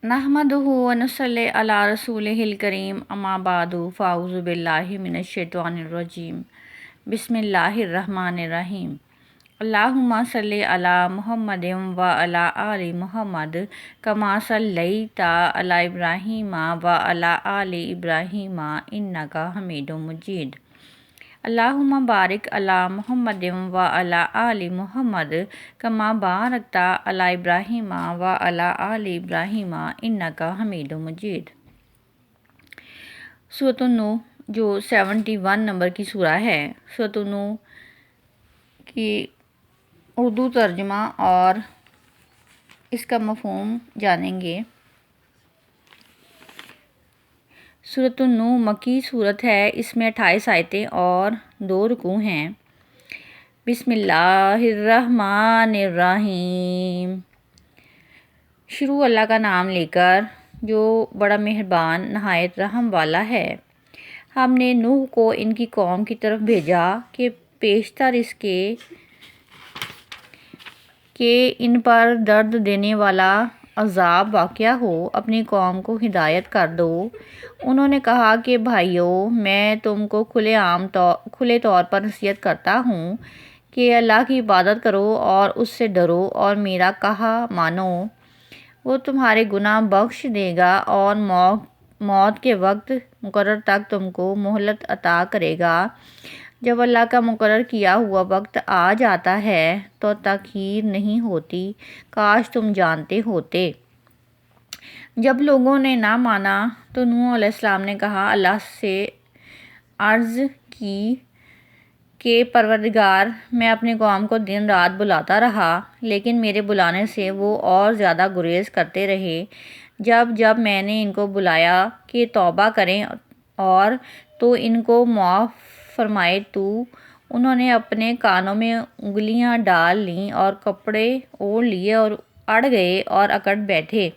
نحمدہ ونصلی علی رسولہ الکریم اما بعد فاعوذ باللہ من الشیطان الرجیم بسم اللہ الرحمن الرحیم اللہم صلی علی محمد وعلی آل محمد کما صلیت علی ابراہیم وعلی آل ابراہیم انک حمید مجید اللہم بارک علی محمد وعلی آل محمد کما بارکت علی ابراہیم وعلی آل ابراہیم انک حمید مجید۔ سورۃ النور جو 71 نمبر کی سورہ ہے، سورۃ النور کی اردو ترجمہ اور اس کا مفہوم جانیں گے۔ سورۃ النور مکی سورت ہے، اس میں 28 آیتیں اور 2 رکوع ہیں۔ بسم اللہ الرحمن الرحیم۔ شروع اللہ کا نام لے کر جو بڑا مہربان نہایت رحم والا ہے۔ ہم نے نوح کو ان کی قوم کی طرف بھیجا کہ پیشتر اس کے کہ ان پر درد دینے والا عذاب واقع ہو، اپنی قوم کو ہدایت کر دو۔ انہوں نے کہا کہ بھائیو، میں تم کو کھلے طور پر نصیحت کرتا ہوں کہ اللہ کی عبادت کرو اور اس سے ڈرو اور میرا کہا مانو۔ وہ تمہارے گناہ بخش دے گا اور موت کے وقت مقرر تک تم کو مہلت عطا کرے گا۔ جب اللہ کا مقرر کیا ہوا وقت آ جاتا ہے تو تاخیر نہیں ہوتی، کاش تم جانتے ہوتے۔ جب لوگوں نے نہ مانا تو نوح علیہ السلام نے کہا، اللہ سے عرض کی کہ پروردگار، میں اپنی قوم کو دن رات بلاتا رہا، لیکن میرے بلانے سے وہ اور زیادہ گریز کرتے رہے۔ جب میں نے ان کو بلایا کہ توبہ کریں اور تو ان کو معاف فرمائے تو انہوں نے اپنے کانوں میں انگلیاں ڈال لیں اور کپڑے اوڑھ لیے اور اڑ گئے اور اکڑ بیٹھے۔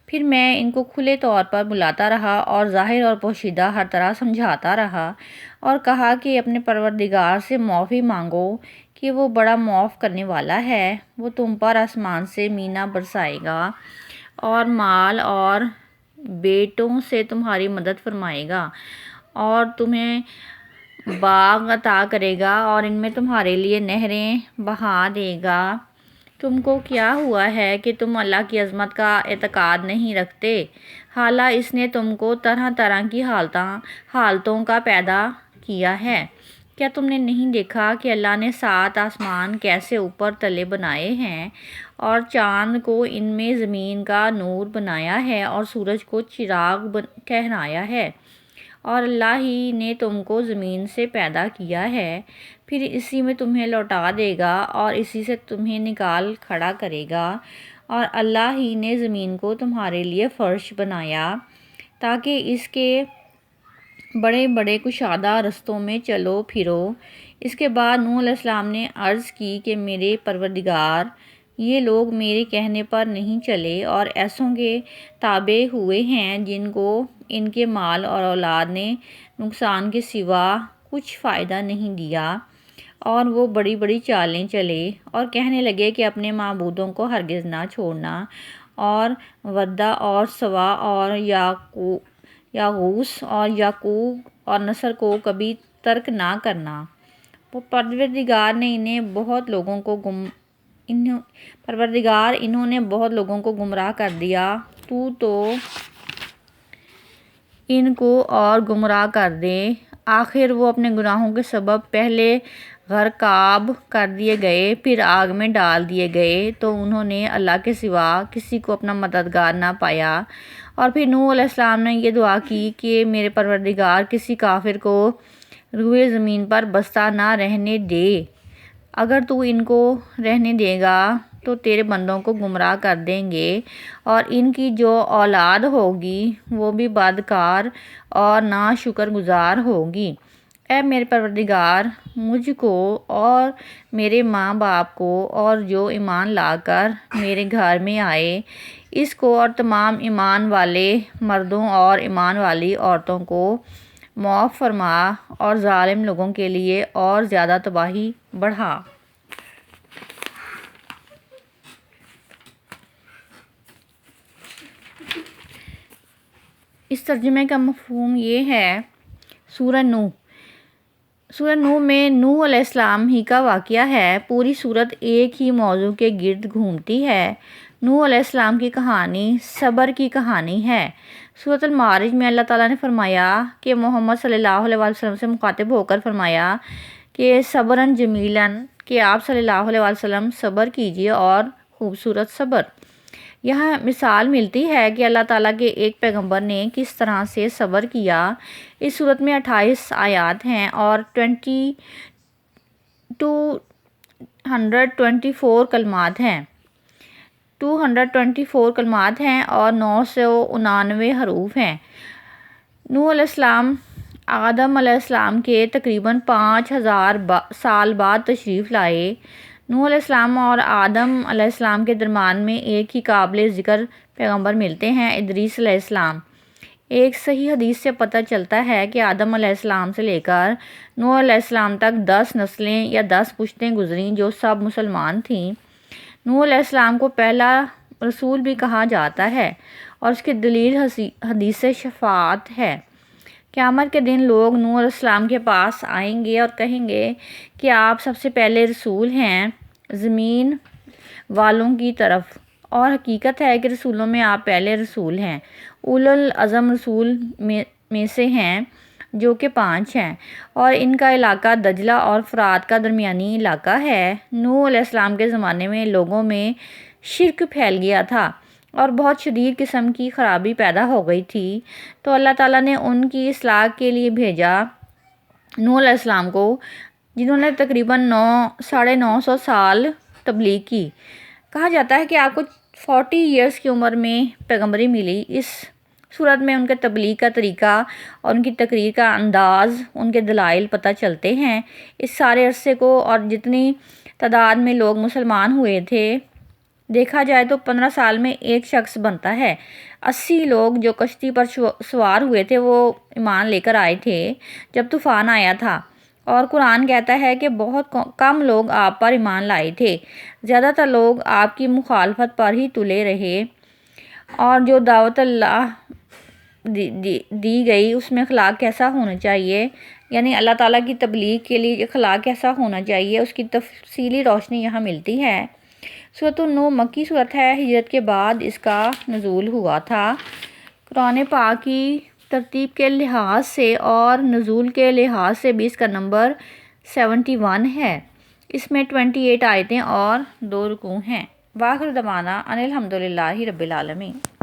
پھر میں ان کو کھلے طور پر بلاتا رہا اور ظاہر اور پوشیدہ ہر طرح سمجھاتا رہا اور کہا کہ اپنے پروردگار سے معافی مانگو کہ وہ بڑا معاف کرنے والا ہے، وہ تم پر آسمان سے مینہ برسائے گا اور مال اور بیٹوں سے تمہاری مدد فرمائے گا اور تمہیں باغ عطا کرے گا اور ان میں تمہارے لیے نہریں بہا دے گا۔ تم کو کیا ہوا ہے کہ تم اللہ کی عظمت کا اعتقاد نہیں رکھتے، حالانکہ اس نے تم کو طرح طرح کی حالتوں کا پیدا کیا ہے۔ کیا تم نے نہیں دیکھا کہ اللہ نے 7 آسمان کیسے اوپر تلے بنائے ہیں اور چاند کو ان میں زمین کا نور بنایا ہے اور سورج کو چراغ ٹھہرایا ہے، اور اللہ ہی نے تم کو زمین سے پیدا کیا ہے، پھر اسی میں تمہیں لوٹا دے گا اور اسی سے تمہیں نکال کھڑا کرے گا، اور اللہ ہی نے زمین کو تمہارے لیے فرش بنایا تاکہ اس کے بڑے بڑے کشادہ رستوں میں چلو پھرو۔ اس کے بعد نوح علیہ السلام نے عرض کی کہ میرے پروردگار، یہ لوگ میرے کہنے پر نہیں چلے اور ایسوں کے تابع ہوئے ہیں جن کو ان کے مال اور اولاد نے نقصان کے سوا کچھ فائدہ نہیں دیا، اور وہ بڑی بڑی چالیں چلے اور کہنے لگے کہ اپنے معبودوں کو ہرگز نہ چھوڑنا، اور ودّا اور سوا اور یغوث اور یعوق اور نصر کو کبھی ترک نہ کرنا۔ پروردگار انہوں نے بہت لوگوں کو گمراہ کر دیا، تو ان کو اور گمراہ کر دے۔ آخر وہ اپنے گناہوں کے سبب پہلے غرقاب کر دیے گئے، پھر آگ میں ڈال دیے گئے، تو انہوں نے اللہ کے سوا کسی کو اپنا مددگار نہ پایا۔ اور پھر نوح علیہ السلام نے یہ دعا کی کہ میرے پروردگار، کسی کافر کو روئے زمین پر بستہ نہ رہنے دے، اگر تو ان کو رہنے دے گا تو تیرے بندوں کو گمراہ کر دیں گے، اور ان کی جو اولاد ہوگی وہ بھی بدکار اور ناشکر گزار ہوگی۔ اے میرے پروردگار، مجھ کو اور میرے ماں باپ کو اور جو ایمان لا کر میرے گھر میں آئے، اس کو اور تمام ایمان والے مردوں اور ایمان والی عورتوں کو معاف فرما اور ظالم لوگوں کے لیے اور زیادہ تباہی بڑھا۔ اس ترجمے کا مفہوم یہ ہے، سورہ نوح۔ سورہ نوح میں نوح علیہ السلام ہی کا واقعہ ہے۔ پوری سورت ایک ہی موضوع کے گرد گھومتی ہے۔ نوح علیہ السلام کی کہانی صبر کی کہانی ہے۔ سورۃ المعارج میں اللہ تعالیٰ نے فرمایا کہ محمد صلی اللہ علیہ وسلم سے مخاطب ہو کر فرمایا کہ صبراً جمیلاً، کہ آپ صلی اللہ علیہ وسلم صبر کیجیے اور خوبصورت صبر۔ یہاں مثال ملتی ہے کہ اللہ تعالیٰ کے ایک پیغمبر نے کس طرح سے صبر کیا۔ اس صورت میں 28 آیات ہیں اور 224 کلمات ہیں 224 کلمات ہیں اور 999 حروف ہیں۔ نوح علیہ السلام آدم علیہ السلام کے تقریباً 5000 سال بعد تشریف لائے۔ نوح علیہ السلام اور آدم علیہ السلام کے درمیان میں ایک ہی قابل ذکر پیغمبر ملتے ہیں، ادریس علیہ السلام۔ ایک صحیح حدیث سے پتہ چلتا ہے کہ آدم علیہ السلام سے لے کر نوح علیہ السلام تک 10 نسلیں یا 10 پشتیں گزریں جو سب مسلمان تھیں۔ نوح علیہ السلام کو پہلا رسول بھی کہا جاتا ہے اور اس کی دلیل حدیث شفاعت ہے۔ قیامت کے دن لوگ نوح علیہ السلام کے پاس آئیں گے اور کہیں گے کہ آپ سب سے پہلے رسول ہیں زمین والوں کی طرف، اور حقیقت ہے کہ رسولوں میں آپ پہلے رسول ہیں۔ اولو العزم رسول میں سے ہیں جو کہ 5 ہیں، اور ان کا علاقہ دجلہ اور فرات کا درمیانی علاقہ ہے۔ نوح علیہ السلام کے زمانے میں لوگوں میں شرک پھیل گیا تھا اور بہت شدید قسم کی خرابی پیدا ہو گئی تھی، تو اللہ تعالیٰ نے ان کی اصلاح کے لیے بھیجا نوح علیہ السلام کو، جنہوں نے تقریباً 950 سال تبلیغ کی۔ کہا جاتا ہے کہ آپ کو 40 ایئرس کی عمر میں پیغمبری ملی۔ اس صورت میں ان کے تبلیغ کا طریقہ اور ان کی تقریر کا انداز، ان کے دلائل پتہ چلتے ہیں۔ اس سارے عرصے کو اور جتنی تعداد میں لوگ مسلمان ہوئے تھے، دیکھا جائے تو 15 سال میں ایک شخص بنتا ہے۔ 80 لوگ جو کشتی پر سوار ہوئے تھے وہ ایمان لے کر آئے تھے جب طوفان آیا تھا، اور قرآن کہتا ہے کہ بہت کم لوگ آپ پر ایمان لائے تھے، زیادہ تر لوگ آپ کی مخالفت پر ہی تلے رہے۔ اور جو دعوت اللہ دی گئی اس میں اخلاق کیسا ہونا چاہیے، یعنی اللہ تعالیٰ کی تبلیغ کے لیے اخلاق کیسا ہونا چاہیے، اس کی تفصیلی روشنی یہاں ملتی ہے۔ سورۃ النوح مکی صورت ہے، ہجرت کے بعد اس کا نزول ہوا تھا۔ قرآن پاک کی ترتیب کے لحاظ سے اور نزول کے لحاظ سے بھی اس کا نمبر 71 ہے۔ اس میں 28 آیتیں اور 2 رکوع ہیں۔ وآخر دعوانا ان الحمدللہ رب العالمین۔